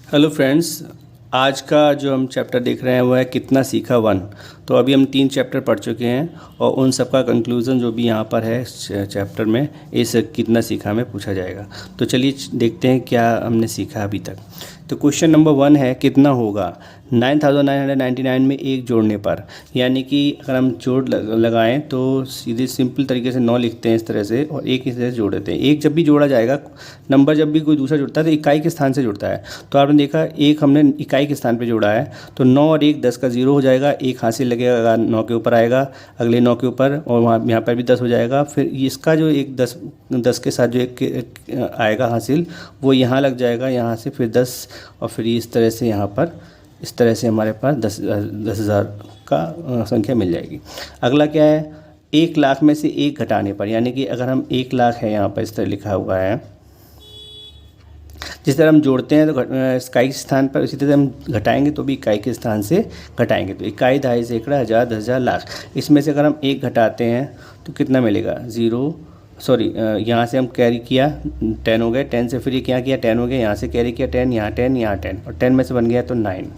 Hello friends, आज का जो हम चैप्टर देख रहे हैं वो है कितना सीखा वन। तो अभी हम 3 चैप्टर पढ़ चुके हैं और उन सब का कंक्लूज़न जो भी यहाँ पर है इस चैप्टर में, इस कितना सीखा में पूछा जाएगा। तो चलिए देखते हैं क्या हमने सीखा अभी तक। तो क्वेश्चन नंबर 1 है कितना होगा 9999 में एक जोड़ने पर। यानी कि अगर हम जोड़ लगाएं तो सीधे सिंपल तरीके से 9 लिखते हैं इस तरह से और एक इस तरह से जोड़ देते हैं। एक जब भी जोड़ा जाएगा, नंबर जब भी कोई दूसरा जुड़ता है तो इकाई के स्थान से जुड़ता है। तो आपने देखा एक हमने इकाई के स्थान पे जोड़ा है तो 9 और 1 10 का 0 हो जाएगा। एक हासिल लगेगा 9 के ऊपर आएगा, अगले 9 के ऊपर, और वहाँ यहाँ पर भी 10 हो जाएगा। फिर इसका जो एक 10 के साथ जो एक आएगा हासिल, वो यहाँ लग जाएगा, यहाँ से फिर 10, और फिर इस तरह से यहाँ पर इस तरह से हमारे पास 10,000 का संख्या मिल जाएगी। अगला क्या है, 1 लाख में से 1 घटाने पर। यानी कि अगर हम 1 लाख है, यहाँ पर इस तरह लिखा हुआ है, जिस तरह हम जोड़ते हैं तो इकाई के स्थान पर, उसी तरह हम घटाएंगे तो भी इकाई के स्थान से घटाएंगे। तो इकाई, दहाई, सैकड़ा, हज़ार, 10,000, लाख, इसमें से अगर हम 1 घटाते हैं तो कितना मिलेगा, 0, सॉरी यहाँ से हम कैरी किया 10 हो गए, 10 से फिर क्या किया 10 हो गया, यहाँ से कैरी किया 10, यहाँ 10, यहाँ 10, और 10 में से बन गया तो 9।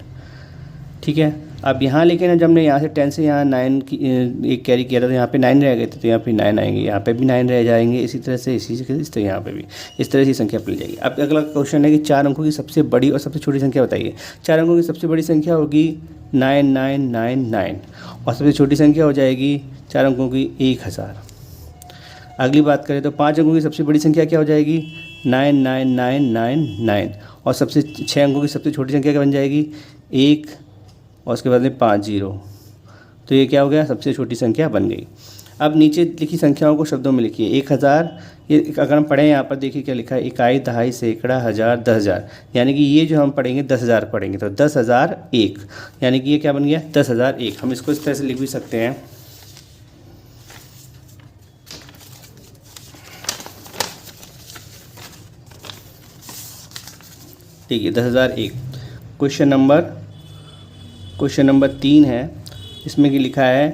ठीक है। अब यहाँ लेकिन जब हमने यहाँ से 10 से यहाँ 9 की एक कैरी किया था तो यहाँ पे 9 रह गए थे, तो यहाँ पे 9 आएंगे, यहाँ पे भी 9 रह जाएंगे, इसी तरह से इस तरह यहाँ पे भी इस तरह से संख्या मिल जाएगी। अब अगला क्वेश्चन है कि 4 अंकों की सबसे बड़ी और सबसे छोटी संख्या बताइए। 4 अंकों की सबसे बड़ी संख्या होगी 9999 और सबसे छोटी संख्या हो जाएगी 4 अंकों की 1000। अगली बात करें तो 5 अंकों की सबसे बड़ी संख्या क्या हो जाएगी 99999, और सबसे 6 अंकों की सबसे छोटी संख्या क्या बन जाएगी 1, और उसके बाद में 5 0। तो ये क्या हो गया, सबसे छोटी संख्या बन गई। अब नीचे लिखी संख्याओं को शब्दों में लिखिए। 1000, ये अगर हम पढ़ें यहाँ पर देखिए क्या लिखा है, इकाई, दहाई, सैकड़ा, हज़ार, 10,000। यानी कि ये जो हम पढ़ेंगे 10,000 पढ़ेंगे तो 10,001, यानी कि ये क्या बन गया 10,001। हम इसको इस तरह से लिख भी सकते हैं, ठीक है 10,001। क्वेश्चन नंबर 3 है, इसमें कि लिखा है,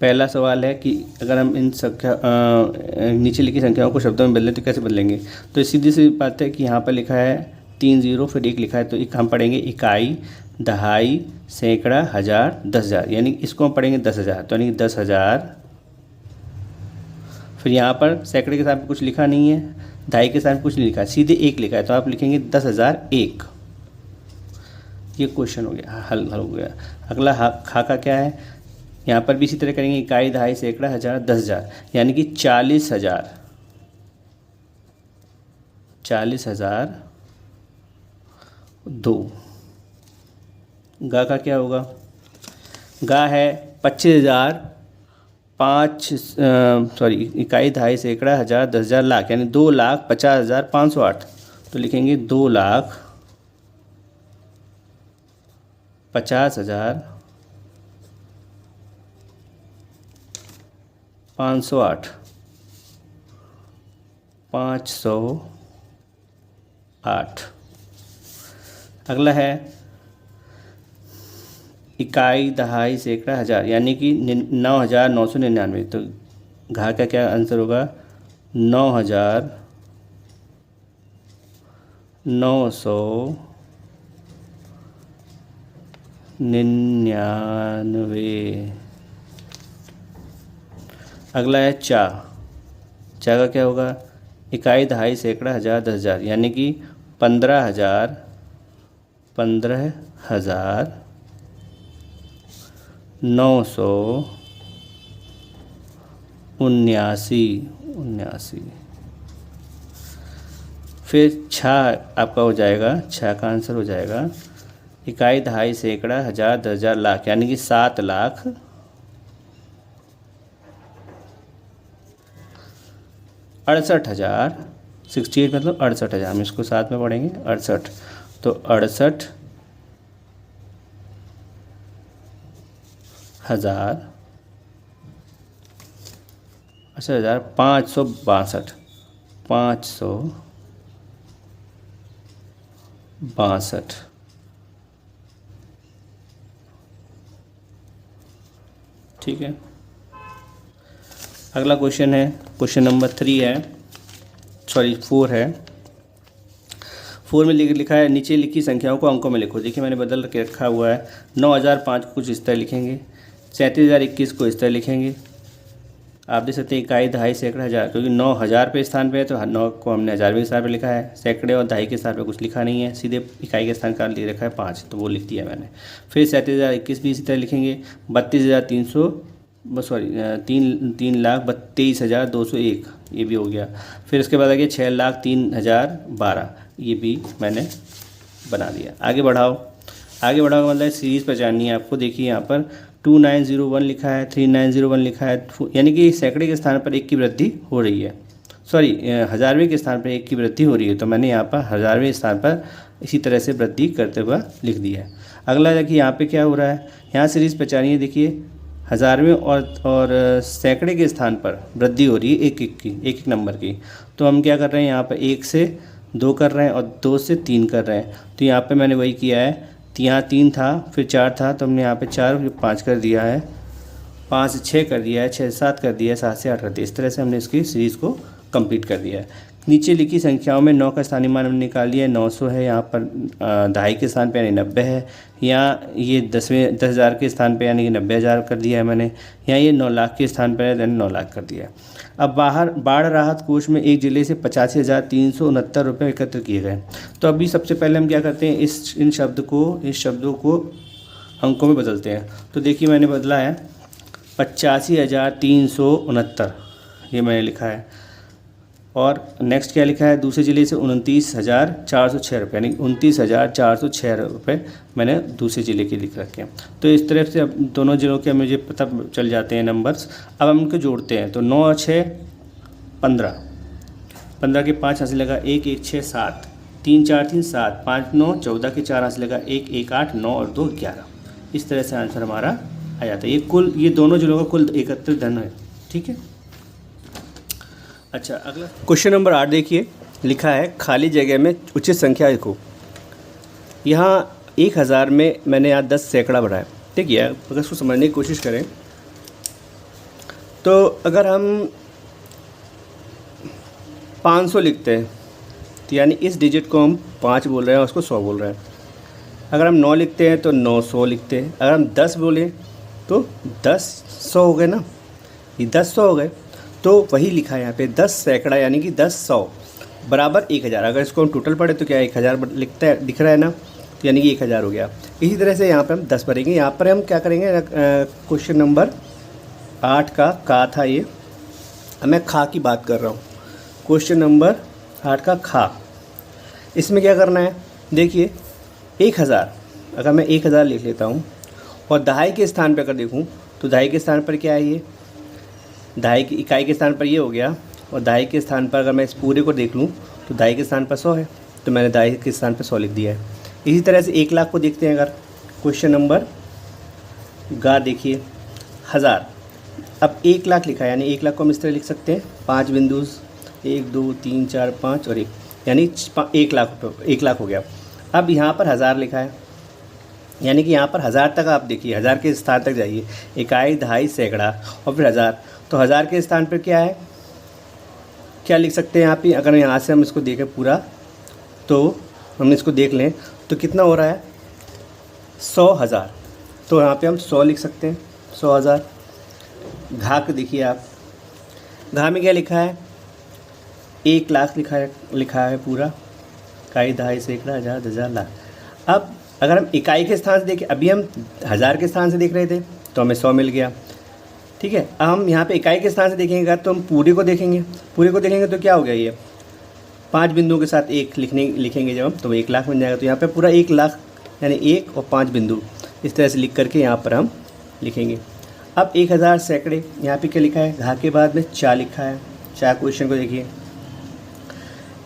पहला सवाल है कि अगर हम इन संख्या नीचे लिखी संख्याओं को शब्दों में बदलें तो कैसे बदलेंगे। तो सीधी सी बात है कि यहाँ पर लिखा है 3 0 फिर 1 लिखा है, तो एक हम पढ़ेंगे इकाई, दहाई, सैकड़ा, हज़ार, 10,000। यानी इसको हम पढ़ेंगे 10,000, तो यानी 10,000। फिर यहाँ पर सैकड़े के साथ कुछ लिखा नहीं है, दहाई के साथ कुछ नहीं लिखा है, सीधे 1 लिखा है, तो आप लिखेंगे 10,001। ये क्वेश्चन हो गया, हल हो गया। अगला खा का क्या है, यहाँ पर भी इसी तरह करेंगे, इकाई, दहाई, सैकड़ा, हज़ार, 10,000, यानी कि 40,000। 40,002। गा का क्या होगा, गा है 25,000, इकाई, दहाई, सैकड़ा, हज़ार, 10,000, लाख, यानी 2,50,508। तो लिखेंगे 2,50,508, 508। अगला है इकाई, दहाई, सैकड़ा, हज़ार, यानी कि 9,999। तो घा का क्या आंसर होगा 9,999। अगला है चा का क्या होगा, इकाई, दहाई, सैकड़ा, हज़ार, 10,000, यानी कि 15,000, 15,979। फिर छा आपका हो जाएगा, छा का आंसर हो जाएगा इकाई, दहाई, सैकड़ा, हज़ार, 10,000, लाख, यानी कि 7,68,000। 68 मतलब 68,000, हम इसको साथ में पढ़ेंगे 68, तो 68,000, 562, 562। ठीक है। अगला क्वेश्चन है, क्वेश्चन नंबर 3 है, 4 है। 4 में लिखा है नीचे लिखी संख्याओं को अंकों में लिखो। देखिए मैंने बदल के रखा हुआ है। 9005 को कुछ इस तरह लिखेंगे, 37,021 को इस तरह लिखेंगे। आप देख सकते हैं इकाई, दहाई, सैकड़ा, हज़ार, क्योंकि 9,000 पे स्थान पे है तो 9 को हमने हज़ारवें के स्थान पे लिखा है। सैकड़े और दहाई के स्थान पे कुछ लिखा नहीं है, सीधे इकाई के स्थान का ले रखा है 5, तो वो लिख दिया मैंने। फिर 37,021 भी इसी तरह लिखेंगे। 32,300 सॉरी 3,23,201 ये भी हो गया। फिर उसके बाद आ गया 6,03,012, ये भी मैंने बना दिया। आगे बढ़ाओ का मतलब सीरीज़ पहचाननी है आपको। देखिए यहाँ पर 2901 लिखा है, 3901 लिखा है, यानी कि सैकड़े के स्थान पर 1 की वृद्धि हो रही है, सॉरी हज़ारवें के स्थान पर 1 की वृद्धि हो रही है, तो मैंने यहाँ पर हज़ारवें स्थान पर इसी तरह से वृद्धि करते हुए लिख दिया है। अगला देखिए यहाँ पे क्या हो रहा है, यहाँ सीरीज़ पहचानिए। देखिए हज़ारवें और सैकड़े के स्थान पर वृद्धि हो रही है एक नंबर की, तो हम क्या कर रहे हैं यहाँ पर 1 से 2 कर रहे हैं और 2 से 3 कर रहे हैं। तो यहाँ पे मैंने वही किया है, यहाँ 3 था फिर 4 था, तो हमने यहाँ पे 4 5 कर दिया है, 5 से 6 कर दिया है, 6 से 7 कर दिया है, 7 से 8 कर दिया। इस तरह से हमने इसकी सीरीज़ को कंप्लीट कर दिया है। नीचे लिखी संख्याओं में 9 का स्थानीय मान हमने निकाल लिया है। 900 है यहाँ पर, दहाई के स्थान पे यानी 90 है। यहाँ ये 10,000 के स्थान पे यानी कि 90,000 कर दिया है मैंने। यहाँ ये 9 लाख के स्थान पर यानी 9 लाख कर दिया है। अब बाढ़ राहत कोष में एक जिले से 85,369 रुपये एकत्र किए गए। तो अभी सबसे पहले हम क्या करते हैं, इस शब्दों को अंकों में बदलते हैं। तो देखिए मैंने बदला है 85,369, ये मैंने लिखा है। और नेक्स्ट क्या लिखा है, दूसरे ज़िले से 29,406 रुपये, यानी 29,406 रुपये मैंने दूसरे ज़िले के लिख रखे हैं। तो इस तरह से अब दोनों ज़िलों के मुझे पता चल जाते हैं नंबर्स। अब हम उनको जोड़ते हैं, तो 9 और 6 15, 15 के 5 हाथ से लगा 1, 1 6 7, 3 4 3 7, 5 9 14 के 4 हाथ से लगा 1 1 8 9 और 2 11। इस तरह से आंसर हमारा आ जाता है। ये दोनों ज़िलों का कुल एकत्रित धन है, ठीक है। अच्छा, अगला क्वेश्चन नंबर 8 देखिए, लिखा है खाली जगह में उचित संख्या लिखो। यहाँ 1000 में मैंने यहाँ 10 सैकड़ा बनाया। देखिए अगर इसको समझने की कोशिश करें तो अगर हम 500 लिखते हैं तो यानी इस डिजिट को हम 5 बोल रहे हैं और उसको 100 बोल रहे हैं। अगर हम 9 लिखते हैं तो 900 लिखते हैं। अगर हम 10 बोलें तो 10 100 हो गए ना, ये 10 100 हो गए। तो वही लिखा है यहाँ पे 10 सैकड़ा यानी कि 10 100 बराबर 1000। अगर इसको हम टोटल पढ़े तो क्या 1000 दिख रहा है ना, तो यानी कि 1000 हो गया। इसी तरह से यहाँ पे हम 10 भरेंगे। यहाँ पर हम क्या करेंगे, क्वेश्चन नंबर 8 का था ये, मैं खा की बात कर रहा हूँ। क्वेश्चन नंबर 8 का खा, इसमें क्या करना है, देखिए 1000 अगर मैं 1000 लिख लेता हूँ और दहाई के स्थान पर अगर देखूँ तो दहाई के स्थान पर क्या है, ये दहाई की इकाई के स्थान पर ये हो गया, और दहाई के स्थान पर अगर मैं इस पूरे को देख लूँ तो दहाई के स्थान पर 100 है, तो मैंने दहाई के स्थान पर 100 लिख दिया है। इसी तरह से 1 लाख को देखते हैं। अगर क्वेश्चन नंबर गा देखिए 1000, अब 1 लाख लिखा है यानी 1 लाख को हम इस तरह लिख सकते हैं, 5 बिंदु 1 2 3 4 5 और 1 यानी 1 लाख हो गया। अब यहाँ पर 1000 लिखा है यानी कि यहाँ पर 1000 तक आप देखिए, 1000 के स्थान तक जाइए, इकाई दहाई सैकड़ा और फिर 1000। तो 1000 के स्थान पर क्या है, क्या लिख सकते हैं यहाँ पे, अगर यहाँ से हम इसको देखें पूरा तो हम इसको देख लें तो कितना हो रहा है 100,000। तो यहाँ पे हम 100 लिख सकते हैं, 100,000। घा को देखिए आप, घा में क्या लिखा है, 1 लाख लिखा है पूरा, इकाई दहाई सैकड़ा 1000 10,000 लाख। अब अगर हम इकाई के स्थान से देखें, अभी हम 1000 के स्थान से देख रहे थे तो हमें 100 मिल गया, ठीक है। अब हम यहाँ पे इकाई के स्थान से देखेंगे तो हम पूरे को देखेंगे तो क्या हो गया, ये 5 बिंदुओं के साथ 1 लिखेंगे जब हम, तो 1 लाख बन जाएगा। तो यहाँ पे पूरा 1 लाख यानी 1 और 5 बिंदु इस तरह से लिख करके यहाँ पर हम लिखेंगे। अब 1000 सैकड़े, यहाँ पे क्या लिखा है, घा के बाद में 4 लिखा है। 4 क्वेश्चन को देखिए,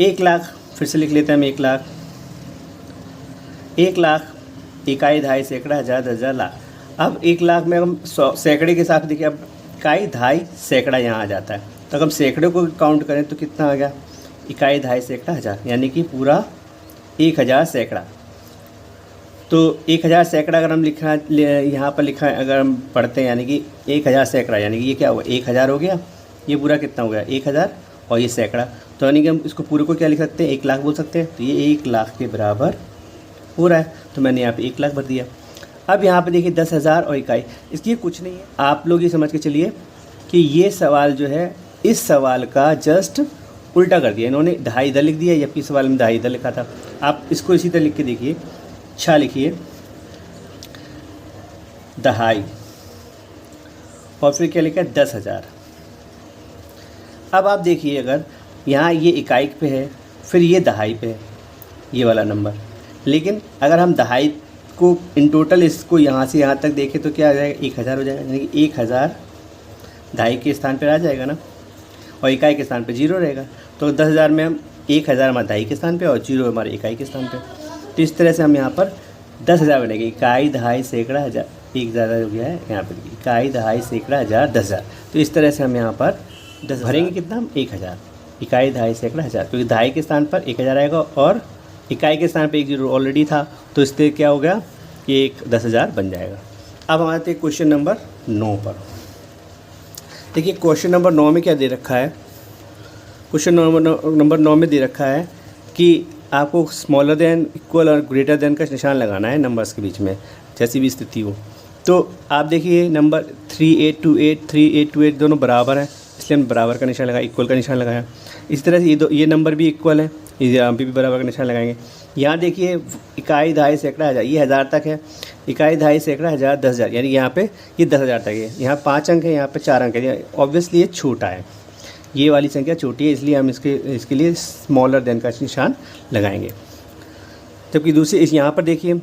1 लाख फिर से लिख लेते हैं हम, 1 लाख, 1 लाख इकाई दहाई सैकड़ा 1000 10,000 लाख। अब 1 लाख में हम 100 सैकड़े के साथ देखिए, अब इकाई दहाई सैकड़ा यहाँ आ जाता है, तो अगर हम सैकड़े को काउंट करें तो कितना आ गया, इकाई दहाई सैकड़ा 1000 यानी कि पूरा 1000 सैकड़ा। तो 1000 सैकड़ा अगर हम यहाँ पर लिखा है, अगर हम पढ़ते हैं यानी कि 1000 सैकड़ा यानी कि ये क्या हुआ, 1000 हो गया, ये पूरा कितना हो गया 1000 और ये सैकड़ा, तो यानी कि हम इसको पूरे को क्या लिख सकते हैं, 1 लाख बोल सकते हैं। तो ये 1 लाख के बराबर हो रहा है, तो मैंने यहाँ पे 1 लाख भर दिया। अब यहाँ पे देखिए 10,000 और इकाई, इसकी कुछ नहीं है। आप लोग ये समझ के चलिए कि ये सवाल जो है इस सवाल का जस्ट उल्टा कर दिया इन्होंने, दहाई इधर लिख दिया, जबकि सवाल में दहाई इधर लिखा था। आप इसको इसी तरह लिख के देखिए, लिखिए दहाई और फिर क्या लिखा है 10,000। अब आप देखिए अगर यहाँ ये इकाई पे है, फिर ये दहाई पे है ये वाला नंबर, लेकिन अगर हम दहाई को इन टोटल इसको यहाँ से यहाँ तक देखें तो क्या आ जाएगा, 1,000 हो जाएगा। यानी कि 1,000 दहाई के स्थान पर आ जाएगा ना, और इकाई के स्थान पे 0 रहेगा। तो 10,000 में हम 1,000 हमारे दहाई के स्थान पे और 0 हमारे इकाई के स्थान पे। तो इस तरह से हम यहाँ पर 10,000 बनेंगे। इकाई, दहाई, सैकड़ा, हज़ार, एक ज़्यादा हो गया है यहाँ पर, इकाई, दहाई, सैकड़ा, हज़ार, 10,000। तो इस तरह से हम यहाँ पर 10 भरेंगे। कितना हम 1,000, इकाई, दहाई, सैकड़ा, हज़ार, क्योंकि दहाई के स्थान पर 1,000 आएगा और इकाई के स्थान पर 1 0 ऑलरेडी था, तो इससे क्या हो गया, ये एक 10,000 बन जाएगा। अब हम आते हैं क्वेश्चन नंबर 9 पर। देखिए क्वेश्चन नंबर 9 में क्या दे रखा है, क्वेश्चन नंबर 9 में दे रखा है कि आपको स्मॉलर देन, इक्वल और ग्रेटर देन का निशान लगाना है नंबर्स के बीच में, जैसी भी स्थिति हो। तो आप देखिए नंबर 3828 दोनों बराबर हैं, इसलिए हम बराबर का निशान लगाया, इक्वल का निशान लगाया। इस तरह से ये नंबर भी इक्वल है, यहाँ पे भी बराबर का निशान लगाएंगे। यहाँ देखिए इकाई, दहाई, सैकड़ा, हज़ार, ये 1000 तक है। इकाई, दहाई, सैकड़ा, हज़ार, 10,000, यानी यहाँ पे ये 10,000 तक है। यहाँ 5 अंक है, यहाँ पे 4 अंक है। ऑब्वियसली ये छोटा है, ये वाली संख्या छोटी है, इसलिए हम इसके लिए स्मॉलर देन का निशान लगाएंगे। जबकि दूसरी यहाँ पर देखिए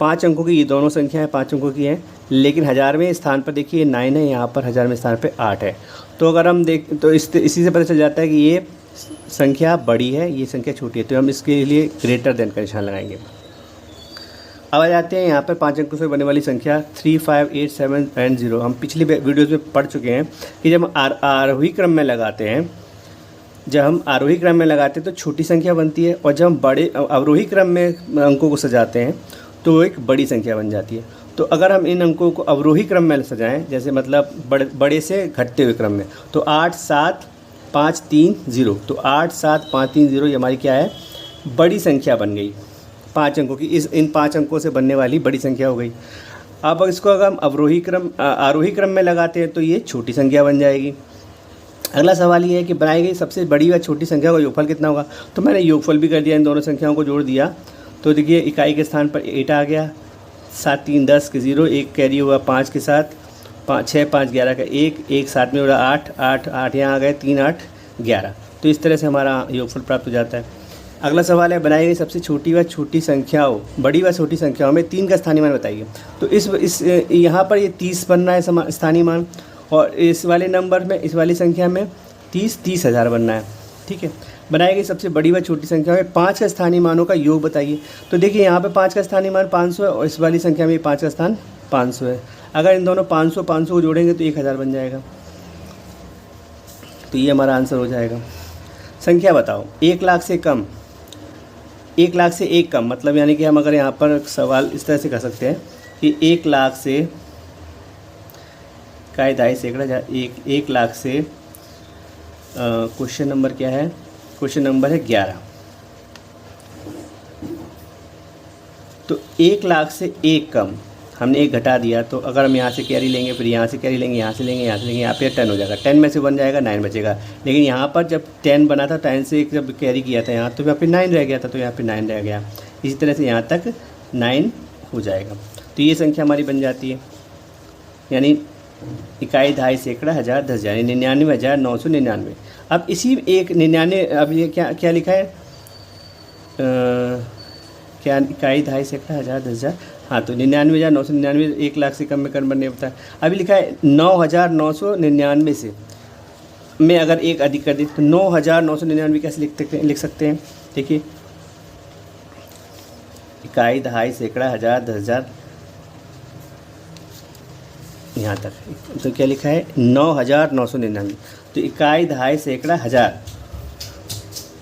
5 अंकों की ये दोनों संख्या है, 5 अंकों की है, लेकिन हज़ार में स्थान पर देखिए 9 है, यहाँ पर हज़ार में स्थान पर 8 है। तो अगर हम देख तो इसी से पता चल जाता है कि ये संख्या बड़ी है, ये संख्या छोटी है, तो हम इसके लिए ग्रेटर देन का निशान लगाएंगे। अब आ जाते हैं यहाँ पर 5 अंकों से बनने वाली संख्या 3, 5, 8, 7 एंड 0। हम पिछली वीडियोज़ में पढ़ चुके हैं कि जब आरोही क्रम में लगाते हैं, तो छोटी संख्या बनती है, और जब हम बड़े अवरोही क्रम में अंकों को सजाते हैं तो एक बड़ी संख्या बन जाती है। तो अगर हम इन अंकों को अवरोही क्रम में सजाएं, जैसे मतलब बड़े से घटते हुए क्रम में, तो 8, 7, 5, 3, 0, तो 8, 7, 5, 3, 0 ये हमारी क्या है, बड़ी संख्या बन गई 5 अंकों की। इन 5 अंकों से बनने वाली बड़ी संख्या हो गई। अब इसको अगर हम आरोही क्रम में लगाते हैं तो ये छोटी संख्या बन जाएगी। अगला सवाल ये है कि बनाई गई सबसे बड़ी व छोटी संख्या का योगफल कितना होगा। तो मैंने योगफल भी कर दिया, इन दोनों संख्याओं को जोड़ दिया। तो देखिए इकाई के स्थान पर 8 आ गया, 7, 3, 10 के 0, 1 कैरी हुआ 5 के साथ, 6, 5, 11 का 1 साथ में उड़ा 8 यहाँ आ गए, 3, 8, 11। तो इस तरह से हमारा योगफल प्राप्त हो जाता है। अगला सवाल है बनाई गई सबसे छोटी व छोटी संख्याओं, बड़ी व छोटी संख्याओं में 3 का स्थानीय मान बताइए। तो इस यहाँ पर ये 30 बनना है स्थानीय मान, और इस वाले नंबर में, इस वाली संख्या में 30,000 बनना है। ठीक है, बनाई गई सबसे बड़ी व छोटी संख्या में 5 का स्थानीय मानों का योग बताइए। तो देखिए यहाँ पे 5 का स्थानीय मान 500 है, और इस वाली संख्या में 5 का स्थान 500 है। अगर इन दोनों 500 को जोड़ेंगे तो 1000 बन जाएगा। तो ये हमारा आंसर हो जाएगा। संख्या बताओ 1 लाख से कम, 1 लाख से 1 कम, मतलब यानी कि हम अगर यहाँ पर सवाल इस तरह से कर सकते हैं कि 1 लाख से इकाई, दहाई, सैकड़ा, 1 लाख से क्वेश्चन नंबर क्या है, क्वेश्चन नंबर है 11। तो 1 लाख से 1 कम, हमने 1 घटा दिया, तो अगर हम यहाँ से कैरी लेंगे, फिर यहाँ से कैरी लेंगे, यहाँ से लेंगे, यहाँ से लेंगे, यहाँ पे 10 हो जाएगा। 10 में से 1 जाएगा, 9 बचेगा। लेकिन यहाँ पर जब 10 बना था, 10 से 1 जब कैरी किया था यहाँ, तो यहाँ पे 9 रह गया था, तो यहाँ पे 9 रह गया। इसी तरह से यहाँ तक 9 हो जाएगा। तो ये संख्या हमारी बन जाती है, यानी इकाई, दहाई, सैकड़ा, हज़ार, 10,000, 99,999। अब इसी एक 99, अब ये क्या लिखा है, क्या इकाई, दहाई, सैकड़ा, हज़ार, 10,000, हाँ, तो 99,999 1 लाख से कम में कन्वर्ट नहीं होता है। अभी लिखा है 9,999 से में अगर 1 अधिक कर दी तो 9,999 कैसे लिख सकते हैं। देखिए इकाई, दहाई, सैकड़ा, हज़ार, 10,000, यहाँ तक, तो क्या लिखा है 9,999। तो इकाई, दहाई, सैकड़ा, हज़ार,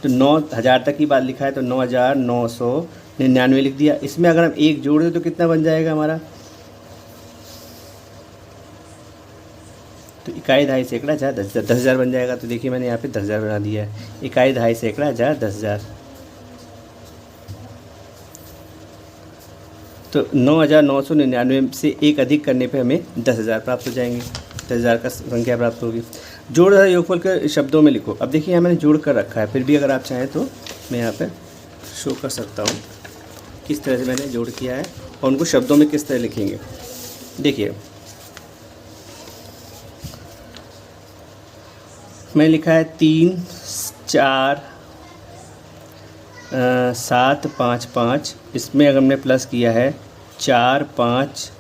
तो 9,000 तक की बात लिखा है, तो 9,999 लिख दिया। इसमें अगर हम 1 जोड़ दें तो कितना बन जाएगा हमारा, तो इकाई दहाई सैकड़ा हज़ार 10,000, 10,000 बन जाएगा। तो देखिए मैंने यहाँ पे 10,000 बना दिया है। इकाई दहाई सैकड़ा हज़ार 10,000। तो 9,999 से एक अधिक करने पे हमें 10,000 प्राप्त हो जाएंगे। 10,000 का संख्या प्राप्त होगी। जोड़ तथा योगफल के शब्दों में लिखो। अब देखिए यहाँ मैंने जोड़ कर रखा है, फिर भी अगर आप चाहें तो मैं यहाँ पे शो कर सकता हूँ किस तरह से मैंने जोड़ किया है और उनको शब्दों में किस तरह लिखेंगे। देखिए मैंने लिखा है 3 4 7 5 5। इसमें अगर हमने प्लस किया है 4 5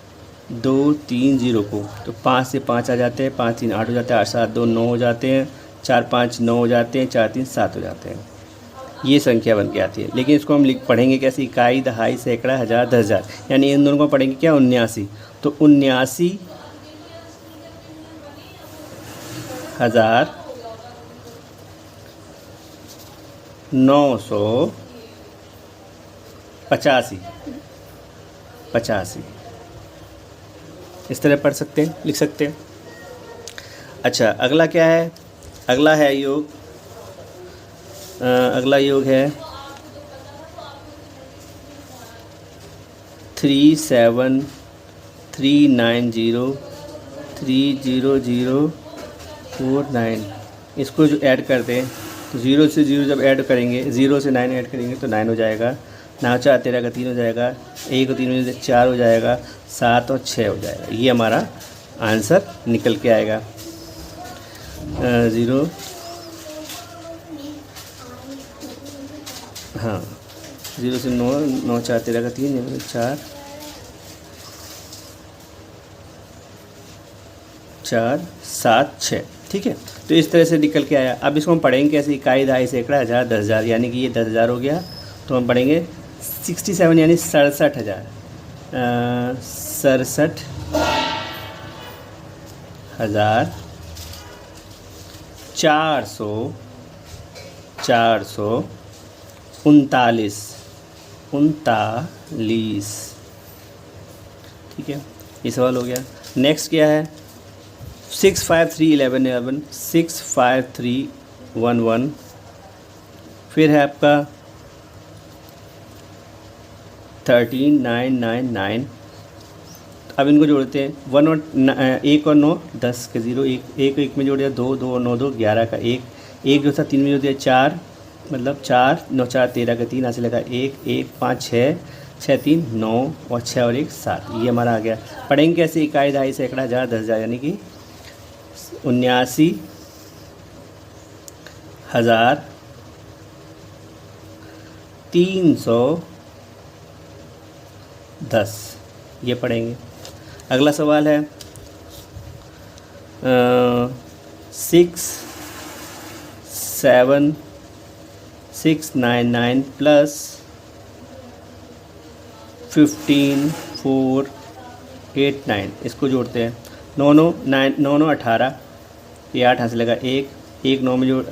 2 3 0 को, तो 5 से 5 आ जाते हैं, 5 3 8 हो जाता है, 8 7 2 9 हो जाते हैं, 4 5 9 हो जाते हैं, 4 3 7 हो जाते हैं। ये संख्या बन के आती है। लेकिन इसको हम पढ़ेंगे कैसे? इकाई दहाई सैकड़ा हज़ार 10,000, यानी इन दोनों को पढ़ेंगे क्या? 79। तो 79,985 इस तरह पढ़ सकते हैं, लिख सकते हैं। अच्छा, अगला क्या है? अगला है योग। अगला योग है 3739030049। इसको जो ऐड करते हैं तो 0 से 0 जब ऐड करेंगे, 0 से 9 ऐड करेंगे तो 9 हो जाएगा। 9 4 13 का 3 हो जाएगा, 1 और 3 में 4 हो जाएगा, 7 और 6 हो जाएगा। ये हमारा आंसर निकल के आएगा। 0 हाँ 0 से 9, 9 4 13 का 3 4 4 7 6। ठीक है, तो इस तरह से निकल के आया। अब इसको हम पढ़ेंगे कैसे? इकाई दहाई सैकड़ा हज़ार 10,000, यानी कि ये 10,000 हो गया। तो हम पढ़ेंगे 67 यानी 67,000। 67,400 439। ठीक है, ये सवाल हो गया। नेक्स्ट क्या है? 6531111 65311। फिर है आपका 13999। अब इनको जोड़ते हैं। 1 और 1 और 9 10 के 0, 1 1 में जोड़ दिया 2 2 और 9 2 11 का 1 1 जो था 3 में जोड़ दिया 4, मतलब 4 9 4 13 का 3 यहाँ से लगा 1 1 5 6 6 3 9 और 6 और 1 7। ये हमारा आ गया। पढ़ेंगे कैसे? इकाई दहाई सैकड़ा हज़ार 10,000, यानी कि 79,310 ये पढ़ेंगे। अगला सवाल है 67699 प्लस 15489। इसको जोड़ते हैं। 9 9 9 9 9 18, ये 8 हाथ से लगा 1 1 9 में जोड़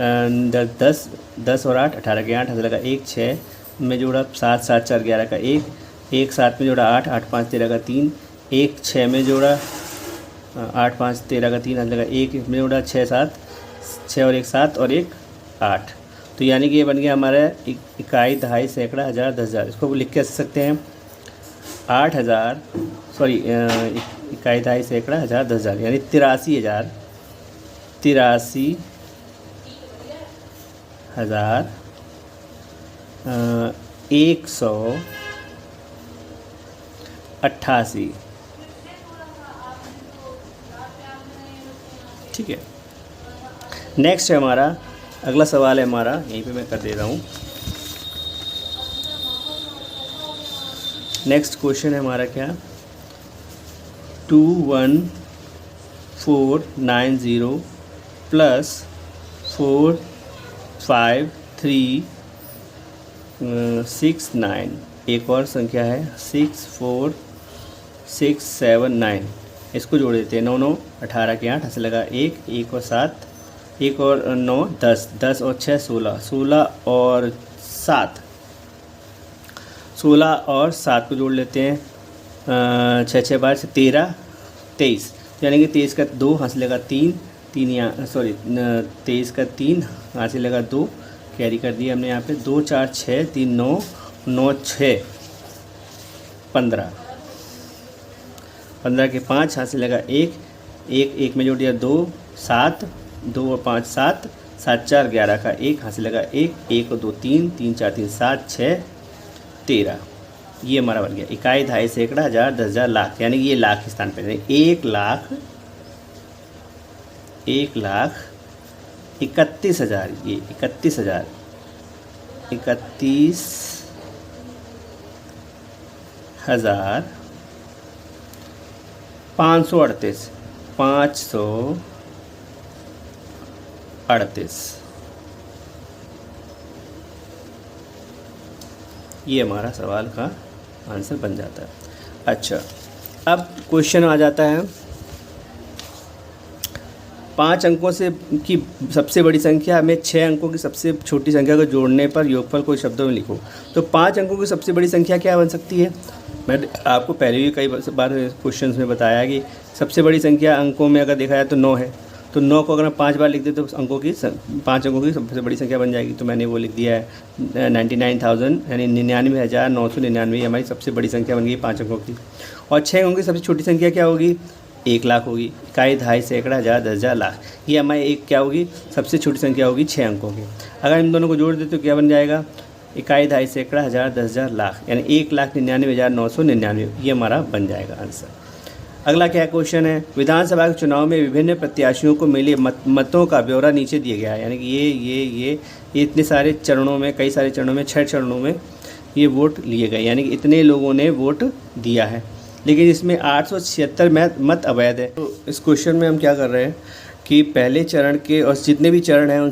10 10 और 8 18 के 8 हाथ से लगा 1 6 में जोड़ा 7 7 4 11 का 1 1 7 में जोड़ा 8 8 5 13 का 3 1 6 में जोड़ा 8 5 13 का 3 हाथ लगा 1 में जोड़ा 6 7 6 और 1 7 और 1 8। तो यानी कि ये बन गया हमारा इकाई दहाई सैकड़ा हज़ार 10,000। इसको लिख के सकते हैं 8,000 सॉरी इकाई दहाई सैकड़ा हज़ार 10,000 यानी 83,188। ठीक है, नेक्स्ट है हमारा अगला सवाल है हमारा, यहीं पे मैं कर दे रहा हूँ। नेक्स्ट क्वेश्चन है हमारा क्या? 21490 प्लस 45369। एक और संख्या है 64679। इसको जोड़ देते हैं। 9 9 18 के 8 से लगा 1 1 और 7 1 और 9 10 10 और 6 16 16 और 7 16 और 7 को जोड़ लेते हैं। 6 6 12 13 23, यानी कि 23 का 2 हाथ से लगा 3 3 यहाँ सॉरी 23 का 3 यहाँ से लगा 2 कैरी कर दिया हमने यहाँ पे 2 4 6 3 9 9 6 15 15 के 5 यहाँ से लगा 1 में जोड़ दिया 2 7 2 और 5 7 7 4 11 का 1 यहाँ से लगा 1 और 2 3 3 4 3 7 6 13 ये हमारा बन गया इकाई दहाई सैकड़ा हज़ार 10,000 लाख यानी कि ये लाख के स्थान पर 1,31,000 ये 31,538 ये हमारा सवाल का आंसर बन जाता है। अच्छा, अब क्वेश्चन आ जाता है 5 अंकों से की सबसे बड़ी संख्या में 6 अंकों की सबसे छोटी संख्या को जोड़ने पर योगफल को शब्दों में लिखो। तो 5 अंकों की सबसे बड़ी संख्या क्या बन सकती है? मैं आपको पहले भी कई बार क्वेश्चंस में बताया कि सबसे बड़ी संख्या अंकों में अगर देखा जाए तो 9 है। तो 9 को अगर हम 5 बार लिख दें तो 5 अंकों की सबसे बड़ी संख्या बन जाएगी। तो मैंने वो लिख दिया है 99,000 यानी 99,999 हमारी सबसे बड़ी संख्या बन गई 5 अंकों की। और 6 अंकों की सबसे छोटी संख्या क्या होगी? 1 लाख होगी। इकाई दहाई सैकड़ा हज़ार 10,000 लाख ये हमारी एक क्या होगी? सबसे छोटी संख्या होगी 6 अंकों की। अगर इन दोनों को जोड़ दें तो क्या बन जाएगा? इकाई दहाई सैकड़ा हज़ार 10,000 लाख यानी 1,99,999 ये हमारा बन जाएगा आंसर। अगला क्या क्वेश्चन है? विधानसभा के चुनाव में विभिन्न प्रत्याशियों को मिले मतों का ब्यौरा नीचे दिया गया है। यानी कि ये इतने सारे चरणों में, कई सारे चरणों में, 6 चरणों में ये वोट लिए गए, यानी कि इतने लोगों ने वोट दिया है। लेकिन इसमें 876 मत अवैध है। तो इस क्वेश्चन में हम क्या कर रहे हैं कि पहले चरण के और जितने भी चरण हैं उन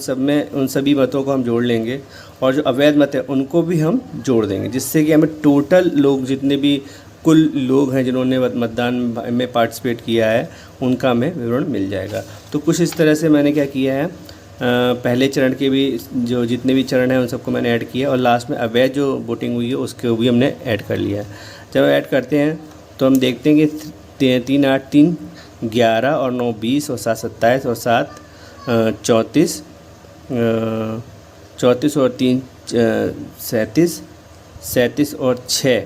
सभी मतों को हम जोड़ लेंगे और जो अवैध मत है उनको भी हम जोड़ देंगे, जिससे कि हमें टोटल लोग जितने भी कुल लोग हैं जिन्होंने मतदान में पार्टिसिपेट किया है उनका हमें विवरण मिल जाएगा। तो कुछ इस तरह से मैंने क्या किया है, पहले चरण के भी जो जितने भी चरण हैं उन सबको मैंने ऐड किया और लास्ट में अवैध जो वोटिंग हुई है उसको भी हमने ऐड कर लिया है। जब ऐड करते हैं तो हम देखते हैं कि 3 8 3 11 और 9 20 और 7 27 और 7 34 34 और 3 37 और 6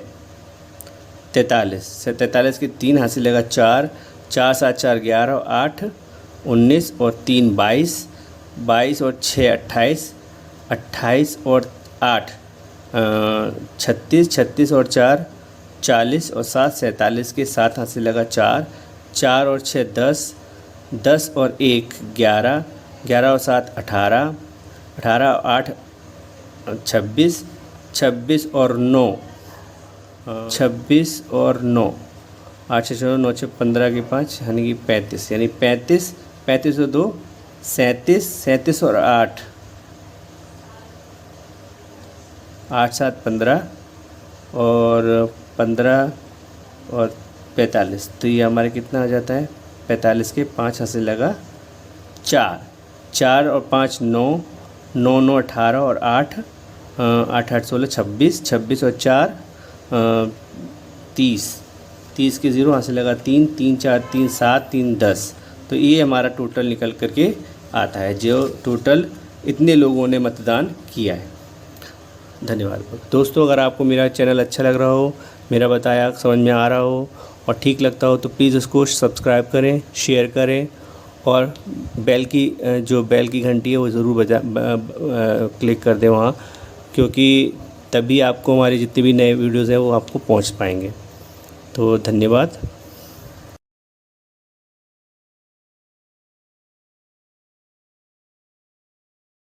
43 के 3 हासिल लगा 4 4 7 4 11 और 8 19 और 3 22 और 6 28 और 8 36 और 4 40 और 7 47 के 7 हासिल लगा 4 और 6 10 और 1 11 और 7 18 और 8 26 और 9 26 और 9 8 6 9 6 15 के 5 यानी कि 35 यानी 35 और 2 37 और 8 7 15 और 15 और 45। तो ये हमारे कितना आ जाता है? 45 के 5 हासिल लगा 4 और 5 9 9 18 और 8 8 16 26 और 4 30 के 0 हासिल लगा 3 4 3 7 3 10। तो ये हमारा टोटल निकल करके आता है जो टोटल इतने लोगों ने मतदान किया है। धन्यवाद दोस्तों। अगर आपको मेरा चैनल अच्छा लग रहा हो, मेरा बताया समझ में आ रहा हो और ठीक लगता हो तो प्लीज़ उसको सब्सक्राइब करें, शेयर करें और बेल की घंटी है वो ज़रूर क्लिक कर दें वहाँ, क्योंकि तभी आपको हमारे जितने भी नए वीडियोज़ हैं वो आपको पहुँच पाएंगे। तो धन्यवाद।